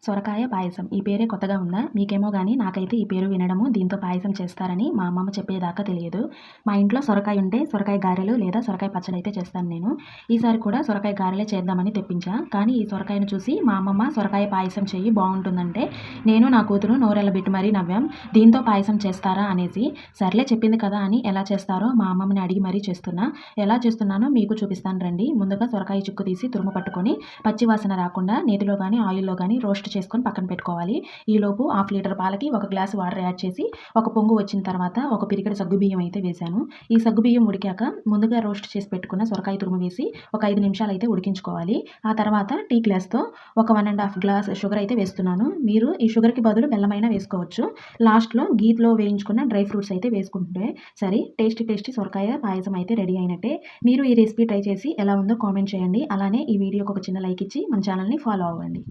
సొరకాయ పాయసం ఈ పేరే కొత్తగా ఉందా? మీకేమో గానీ నాకైతే ఈ పేరు వినడము, దీంతో పాయసం చేస్తారని మా అమ్మమ్మ చెప్పేదాకా తెలియదు. మా ఇంట్లో సొరకాయ ఉంటే సొరకాయ గారెలు లేదా సొరకాయ పచ్చడైతే చేస్తాను నేను. ఈసారి కూడా సొరకాయ గారెలే చేద్దామని తెప్పించా. కానీ ఈ సొరకాయను చూసి మా అమ్మమ్మ సొరకాయ పాయసం చెయ్యి బావుంటుందంటే నేను, నా కూతురు నోరెళ్ళబెట్టి మరీ నవ్వాం. దీంతో పాయసం చేస్తారా అనేసి. సర్లే చెప్పింది కదా అని ఎలా చేస్తారో మా అమ్మమ్మని అడిగి మరీ చేస్తున్నా. ఎలా చేస్తున్నానో మీకు చూపిస్తాను రండి. ముందుగా సొరకాయ చిక్కు తీసి తురుము పట్టుకొని పచ్చి వాసన రాకుండా నేతిలో గానీ, ఆయిల్‌లో గానీ రోస్ట్ చేసుకొని పక్కన పెట్టుకోవాలి. ఈలోపు హాఫ్ లీటర్ పాలకి ఒక గ్లాస్ వాటర్ యాడ్ చేసి ఒక పొంగు వచ్చిన తర్వాత ఒక పిరికెడు సగ్గుబియ్యం అయితే వేశాను. ఈ సగ్గుబియ్యం ఉడికాక ముందుగా రోస్ట్ చేసి పెట్టుకున్న సొరకాయ తురుము వేసి ఒక 5 నిమిషాలు అయితే ఉడికించుకోవాలి. ఆ తర్వాత టీ గ్లాస్‌తో ఒక 1 ½ గ్లాస్ షుగర్ అయితే వేస్తున్నాను. మీరు ఈ షుగర్‌కి బదులు బెల్లమైనా వేసుకోవచ్చు. లాస్ట్‌లో గీలో వేయించుకున్న డ్రై ఫ్రూట్స్ అయితే వేసుకుంటే సరే టేస్టీ సొరకాయ పాయసం అయితే రెడీ అయినట్టే. మీరు ఈ రెసిపీ ట్రై చేసి ఎలా ఉందో కామెంట్ చేయండి. అలానే ఈ వీడియోకి ఒక చిన్న లైక్ ఇచ్చి మన ఛానల్‌ని ఫాలో అవ్వండి.